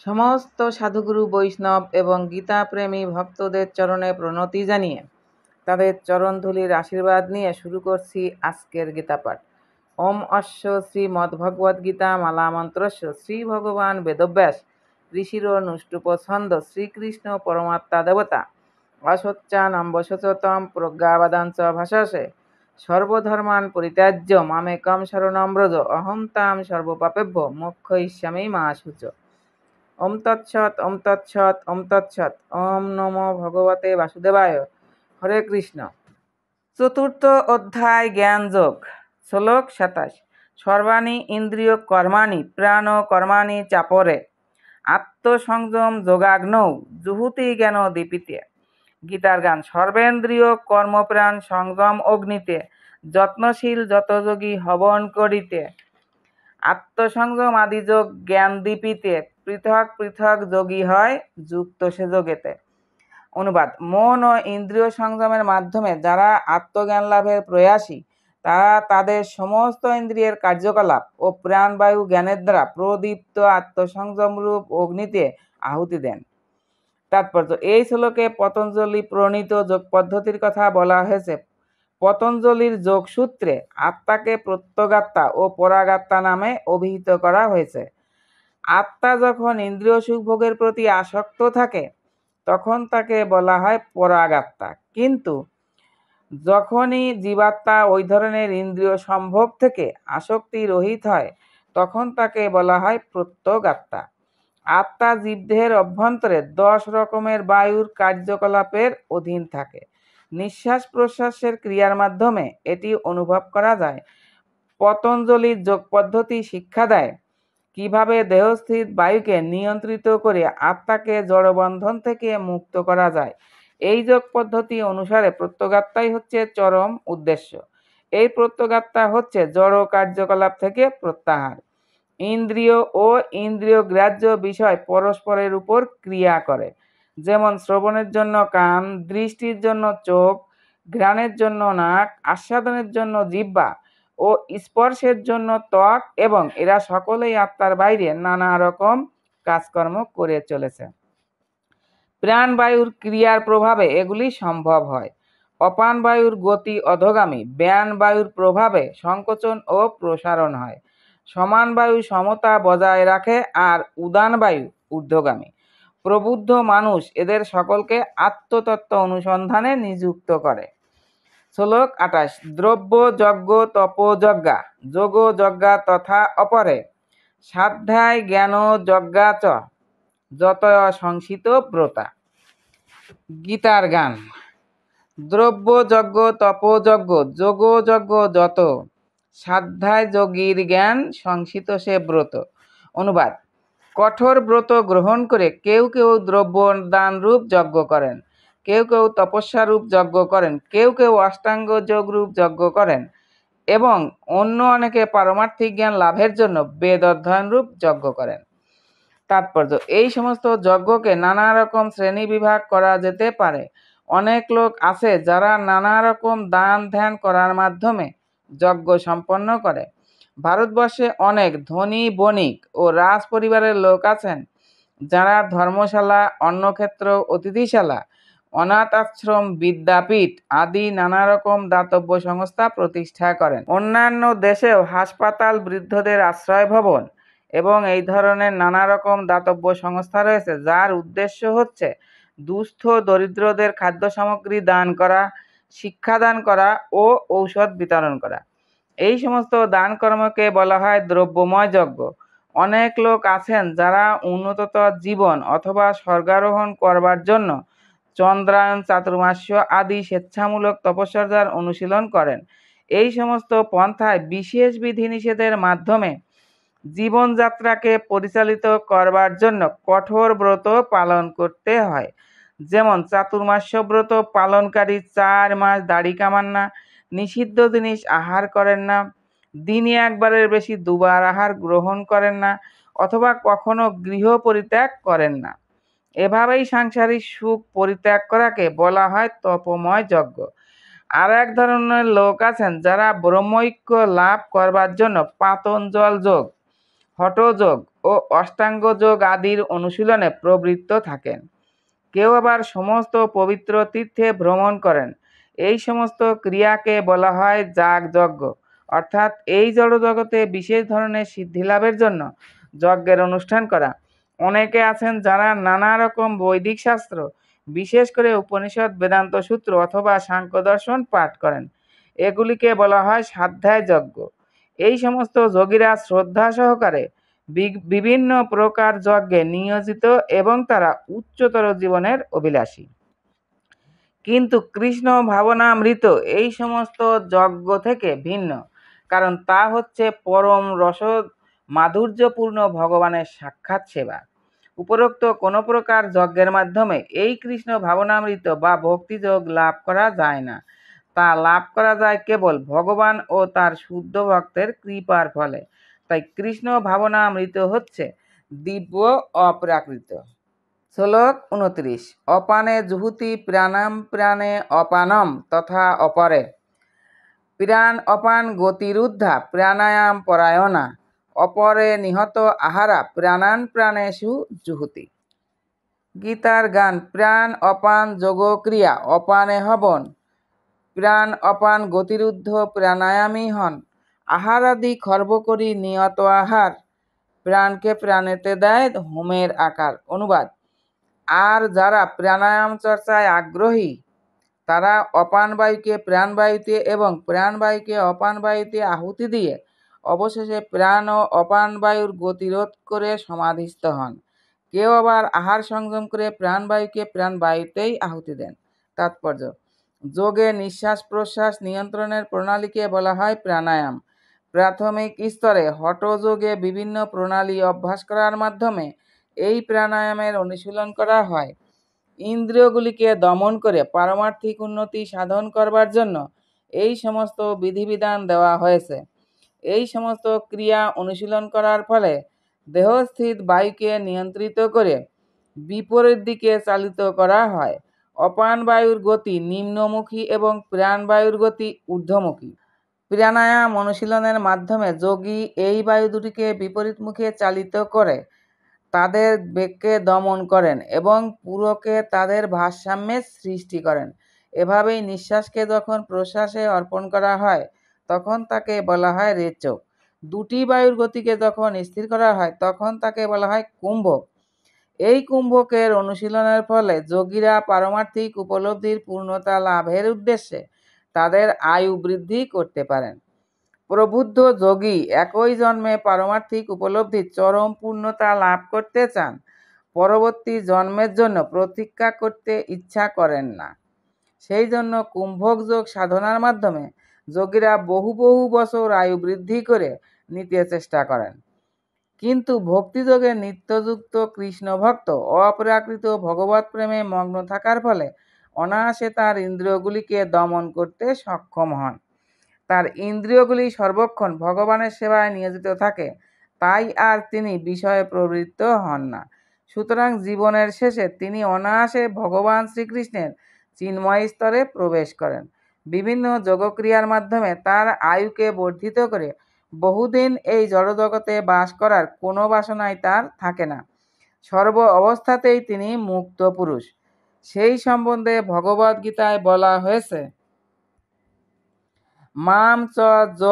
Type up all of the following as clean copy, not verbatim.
সমস্ত সাধুগুরু বৈষ্ণব এবং গীতাপ্রেমী ভক্তদের চরণে প্রণতি জানিয়ে তাদের চরণধুলির আশীর্বাদ নিয়ে শুরু করছি আজকের গীতাপাঠ। ওম অশ্ব শ্রীমদ্ভগবদ্গীতা মালা মন্ত্রস্য শ্রী ভগবান বেদব্যাস ঋষির নুষ্টুপ ছন্দ শ্রীকৃষ্ণ পরমাত্মা দেবতা অসচ্চানম্বশতম প্রজ্ঞাবাদাঞ্চ ভাষাসে সর্বধর্মান পরিত্যাজ্য মামেকম শরণং ব্রজ অহং তাং সর্বপাপেভ্য মোক্ষয়িষ্যামি মা শুচ। ওম তৎসৎ ওম তৎসৎ ওম তৎসৎ। ওম নমো ভগবতে বাসুদেবায়। হরে কৃষ্ণ। চতুর্থ অধ্যায় জ্ঞান যোগ। শ্লোক 27। সর্বাণি ইন্দ্রিয় কর্মাণি প্রাণ কর্মাণি চাপরে আত্মসংযম যোগাগ্নৌ জুহুতি জ্ঞান দীপিতে। গীতার গান। সর্বেন্দ্রিয় কর্মপ্রাণ সংযম অগ্নিতে যত্নশীল যতযোগী হবন করিতে আত্মসংযম আদি যোগ জ্ঞান দীপিতে পৃথক পৃথক যোগী হয় যুক্ত সে যোগেতে। অনুবাদ। মন ও ইন্দ্রিয় সংযমের মাধ্যমে যারা আত্মজ্ঞান লাভের প্রয়াসী তারা তাদের সমস্ত ইন্দ্রিয়ের কার্যকলাপ ও প্রাণবায়ু জ্ঞানের দ্বারা প্রদীপ্ত আত্মসংযম রূপ অগ্নিতে আহুতি দেন। তাৎপর্য। এই শ্লোকে পতঞ্জলি প্রণীত যোগ পদ্ধতির কথা বলা হয়েছে। পতঞ্জলির যোগসূত্রে আত্মাকে প্রত্যগাত্মা ও পরাগাত্মা নামে অভিহিত করা হয়েছে। আত্মা যখন ইন্দ্রিয় সুখভোগের প্রতি আসক্ত থাকে তখন তাকে বলা হয় পরাগাত্মা, কিন্তু যখনই জীবাত্মা ওই ধরনের ইন্দ্রিয় সম্ভোগ থেকে আসক্তি রহিত হয় তখন তাকে বলা হয় প্রত্যগাত্মা। আত্মা জীবদেহের অভ্যন্তরে 10 রকমের বায়ুর কার্যকলাপের অধীন থাকে। নিঃশ্বাস প্রশ্বাসের ক্রিয়ার মাধ্যমে এটি অনুভব করা যায়। পতঞ্জলির যোগ পদ্ধতি শিক্ষা দেয় কিভাবে দেহস্থিত বায়ুকে নিয়ন্ত্রিত করে আত্মাকে জড়বন্ধন থেকে মুক্ত করা যায়। এই যোগ পদ্ধতি অনুসারে প্রত্যগাত্মাই হচ্ছে চরম উদ্দেশ্য। এই প্রত্যগাত্মা হচ্ছে জড় কার্যকলাপ থেকে প্রত্যাহার। ইন্দ্রিয় ও ইন্দ্রিয় গ্রাহ্য বিষয় পরস্পরের উপর ক্রিয়া করে, যেমন শ্রবণের জন্য কান, দৃষ্টির জন্য চোখ, ঘ্রাণের জন্য নাক, আস্বাদনের জন্য জিহ্বা ও স্পর্শের জন্য ত্বক, এবং এরা সকলেই আত্মার বাইরে নানা রকম কাজকর্ম করে চলেছে। প্রাণবায়ুর ক্রিয়ার প্রভাবে এগুলি সম্ভব হয়। অপান বায়ুর গতি অধোগামী, ব্যান বায়ুর প্রভাবে সংকোচন ও প্রসারণ হয়। সমান বায়ু সমতা বজায় রাখে আর উদান বায়ু ঊর্ধ্বগামী। প্রবুদ্ধ মানুষ এদের সকলকে আত্মতত্ত্ব অনুসন্ধানে নিযুক্ত করে। শ্লোক 28। দ্রব্য যজ্ঞ তপোযজ্ঞা যোগ যজ্ঞা তথা অপরে সাধ্যায় জ্ঞান যজ্ঞা চ যতয় সংসিত ব্রতা। গীতার গান। দ্রব্য যজ্ঞ তপোযজ্ঞ যোগ যজ্ঞ যত সাধ্যায় যোগীর জ্ঞান সংসিত সে ব্রত। অনুবাদ। কঠোর ব্রত গ্রহণ করে কেউ কেউ দ্রব্য দান রূপ যজ্ঞ করেন, কেউ কেউ তপস্যা রূপ যজ্ঞ করেন, কেউ কেউ অষ্টাঙ্গ যোগ রূপ যজ্ঞ করেন এবং অন্য অনেকে পারমার্থিক জ্ঞান লাভের জন্য বেদ অধ্যয়ন রূপ যজ্ঞ করেন। তাৎপর্য। এই সমস্ত যজ্ঞকে নানা রকম শ্রেণী বিভাগ করা যেতে পারে। অনেক লোক আছে যারা নানা রকম দান ধ্যান করার মাধ্যমে যজ্ঞ সম্পন্ন করে। ভারতবর্ষে অনেক ধনী বণিক ও রাজ পরিবারের লোক আছেন যারা ধর্মশালা, অন্নক্ষেত্র, অতিথিশালা, অনাথ আশ্রম, বিদ্যাপীঠ আদি নানা রকম দাতব্য সংস্থা প্রতিষ্ঠা করেন। অন্যান্য দেশেও হাসপাতাল, বৃদ্ধদের আশ্রয় ভবন এবং এই ধরনের নানা রকম দাতব্য সংস্থা রয়েছে, যার উদ্দেশ্য হচ্ছে দুস্থ দরিদ্রদের খাদ্য সামগ্রী দান করা, শিক্ষাদান করা ও ঔষধ বিতরণ করা। এই সমস্ত দান কর্মকে বলা হয় দ্রব্যময় যজ্ঞ। অনেক লোক আছেন যারা উন্নততর জীবন অথবা স্বর্গারোহণ করবার জন্য চন্দ্রায়ন, চাতুর্মাস্য আদি স্বেচ্ছামূলক তপস্যার অনুশীলন করেন। এই সমস্ত পন্থায় বিশেষ বিধিনিষেধের মাধ্যমে জীবনযাত্রাকে পরিচালিত করবার জন্য কঠোর ব্রত পালন করতে হয়। যেমন চাতুর্মাস্য ব্রত পালনকারী 4 মাস দাড়ি কামান না, নিষিদ্ধ জিনিস আহার করেন না, দিনে একবারের বেশি 2 বার আহার গ্রহণ করেন না, অথবা কখনো গৃহ পরিত্যাগ করেন না। এভাবেই সাংসারিক সুখ পরিত্যাগ করাকে বলা হয় তপময় যজ্ঞ। আর এক ধরনের লোক আছেন যারা ব্রহ্মৈক্য লাভ করবার জন্য পাতঞ্জল যোগ, হঠযোগ ও অষ্টাঙ্গ যোগ আদির অনুশীলনে প্রবৃত্ত থাকেন। কেউ আবার সমস্ত পবিত্র তীর্থে ভ্রমণ করেন। এই সমস্ত ক্রিয়াকে বলা হয় যাগযজ্ঞ, অর্থাৎ এই জড়জগতে বিশেষ ধরনের সিদ্ধি লাভের জন্য যজ্ঞের অনুষ্ঠান করা। অনেকে আছেন যারা নানা রকম বৈদিক শাস্ত্র, বিশেষ করে উপনিষদ, বেদান্ত সূত্র অথবা সাংখ্য দর্শন পাঠ করেন। এগুলিকে বলা হয় স্বাধ্যায় যজ্ঞ। এই সমস্ত যোগীরা শ্রদ্ধা সহকারে বিভিন্ন প্রকার যজ্ঞে নিয়োজিত এবং তারা উচ্চতর জীবনের অভিলাষী। কিন্তু কৃষ্ণ ভাবনামৃত এই সমস্ত যজ্ঞ থেকে ভিন্ন, কারণ তা হচ্ছে পরম রস মাধুর্যপূর্ণ ভগবানের সাক্ষাৎ সেবা। উপরোক্ত কোনো প্রকার যজ্ঞের মাধ্যমে এই কৃষ্ণ ভাবনামৃত বা ভক্তিযোগ লাভ করা যায় না। তা লাভ করা যায় কেবল ভগবান ও তার শুদ্ধ ভক্তের কৃপার ফলে। তাই কৃষ্ণ ভাবনামৃত হচ্ছে দিব্য অপ্রাকৃত। শ্লোক 29। অপানে জুহুতি প্রাণাম প্রাণে অপানম তথা অপরে। প্রাণ অপান গতিরুদ্ধা প্রাণায়াম পরায়ণা। অপরে নিহত আহারা প্রাণান প্রাণেষু জুহুতি। গীতার গান। প্রাণ অপান যোগক্রিয়া অপানে হবন। প্রাণ অপান গতিরুদ্ধ প্রাণায়ামী হন। আহারাদি খর্ব করি নিয়ত আহার। প্রাণকে প্রাণেতে দেয় হোমের আকার। অনুবাদ। আর যারা প্রাণায়াম চর্চায় আগ্রহী তারা অপান বায়ুকে প্রাণবায়ুতে এবং প্রাণবায়ুকে অপান বায়ুতে আহুতি দিয়ে অবশেষে প্রাণ ও অপান বায়ুর গতিরোধ করে সমাধিস্থ হন। কেউ আবার আহার সংযম করে প্রাণবায়ুকে প্রাণবায়ুতেই আহুতি দেন। তাৎপর্য। যোগে নিঃশ্বাস প্রশ্বাস নিয়ন্ত্রণের প্রণালীকে বলা হয় প্রাণায়াম। প্রাথমিক স্তরে হঠযোগে বিভিন্ন প্রণালী অভ্যাস করার মাধ্যমে এই প্রাণায়ামের অনুশীলন করা হয়। ইন্দ্রিয়গুলিকে দমন করে পারমার্থিক উন্নতি সাধন করবার জন্য এই সমস্ত বিধিবিধান দেওয়া হয়েছে। এই সমস্ত ক্রিয়া অনুশীলন করার ফলে দেহস্থিত বায়ুকে নিয়ন্ত্রিত করে বিপরীত দিকে চালিত করা হয়। অপান বায়ুর গতি নিম্নমুখী এবং প্রাণবায়ুর গতি ঊর্ধ্বমুখী। প্রাণায়াম অনুশীলনের মাধ্যমে যোগী এই বায়ু দুটিকে বিপরীত মুখে চালিত করে তাদের বেগকে দমন করেন এবং পুরোকে তাদের ভারসাম্যের সৃষ্টি করেন। এভাবেই নিঃশ্বাসকে যখন প্রশ্বাসে অর্পণ করা হয় তখন তাকে বলা হয় রেচক। দুটি বায়ুর গতিকে যখন স্থির করা হয় তখন তাকে বলা হয় কুম্ভক। এই কুম্ভকের অনুশীলনের ফলে যোগীরা পারমার্থিক উপলব্ধির পূর্ণতা লাভের উদ্দেশ্যে তাদের আয়ু বৃদ্ধি করতে পারেন। প্রবুদ্ধ যোগী একই জন্মে পারমার্থিক উপলব্ধির চরম পূর্ণতা লাভ করতে চান, পরবর্তী জন্মের জন্য প্রতীক্ষা করতে ইচ্ছা করেন না। সেই জন্য কুম্ভক যোগ সাধনার মাধ্যমে যোগীরা বহু বহু বছর আয়ু বৃদ্ধি করে নিতে চেষ্টা করেন। কিন্তু ভক্তিযোগে নিত্যযুক্ত কৃষ্ণ ভক্ত অপ্রাকৃত ভগবৎ প্রেমে মগ্ন থাকার ফলে অনায়াসে তার ইন্দ্রিয়গুলিকে দমন করতে সক্ষম হন। তার ইন্দ্রিয়গুলি সর্বক্ষণ ভগবানের সেবায় নিয়োজিত থাকে, তাই আর তিনি বিষয়ে প্রবৃত্ত হন না। সুতরাং জীবনের শেষে তিনি অনায়াসে ভগবান শ্রীকৃষ্ণের চিন্ময় স্তরে প্রবেশ করেন। বিভিন্ন যোগক্রিয়ার মাধ্যমে তার আয়ুকে বর্ধিত করে বহুদিন এই জড়জগতে বাস করার কোনো বাসনাই তার থাকে না। সর্ব অবস্থাতেই তিনি মুক্ত পুরুষ। সেই সম্বন্ধে ভগবদ্গীতায় বলা হয়েছে, মাম চ য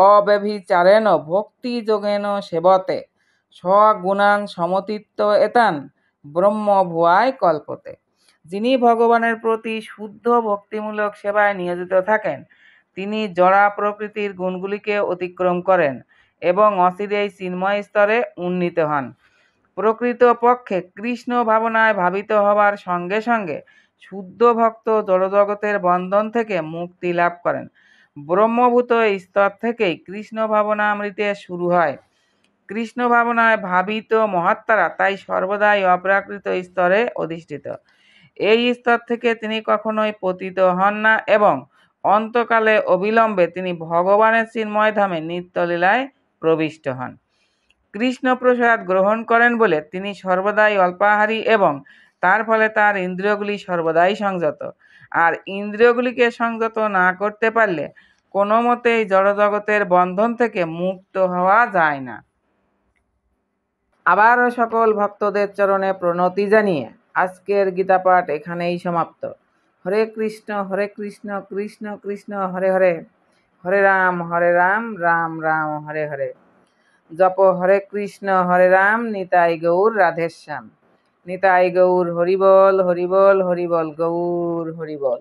অব্যভিচারেণ ভক্তি যোগেন সেবতে স্বগুণান সমতীত্য এতান ব্রহ্মভুয়ায় কল্পতে। যিনি ভগবানের প্রতি শুদ্ধ ভক্তিমূলক সেবায় নিয়োজিত থাকেন তিনি জড়া প্রকৃতির গুণগুলিকে অতিক্রম করেন এবং অচিরেই চিন্ময় স্তরে উন্নীত হন। প্রকৃতপক্ষে কৃষ্ণ ভাবনায় ভাবিত হবার সঙ্গে সঙ্গে শুদ্ধ ভক্ত জড়জগতের বন্ধন থেকে মুক্তি লাভ করেন। ব্রহ্মভূত স্তর থেকেই কৃষ্ণ ভাবনামৃতে শুরু হয়। কৃষ্ণ ভাবনায় ভাবিত মহাত্মারা তাই সর্বদাই অপ্রাকৃত স্তরে অধিষ্ঠিত। এই স্তর থেকে তিনি কখনোই পতিত হন না এবং অন্তকালে অবিলম্বে তিনি ভগবানের চিন্ময় ধামে নিত্যলীলায় প্রবিষ্ট হন। কৃষ্ণ প্রসাদ গ্রহণ করেন বলে তিনি সর্বদাই অল্পাহারী এবং তার ফলে তার ইন্দ্রিয়গুলি সর্বদাই সংযত। আর ইন্দ্রিয়গুলিকে সংযত না করতে পারলে কোনো মতেই জড়জগতের বন্ধন থেকে মুক্ত হওয়া যায় না। আবারও সকল ভক্তদের চরণে প্রণতি জানিয়ে আজকের গীতা পাঠ এখানেই সমাপ্ত। হরে কৃষ্ণ কৃষ্ণ কৃষ্ণ হরে হরে, হরে রাম রাম রাম হরে হরে। জপ হরে কৃষ্ণ হরে রাম, নিতাই গৌর রাধেশ্যাম। নিতাই গৌর হরিবল হরিবল হরিবল গৌর হরিবল।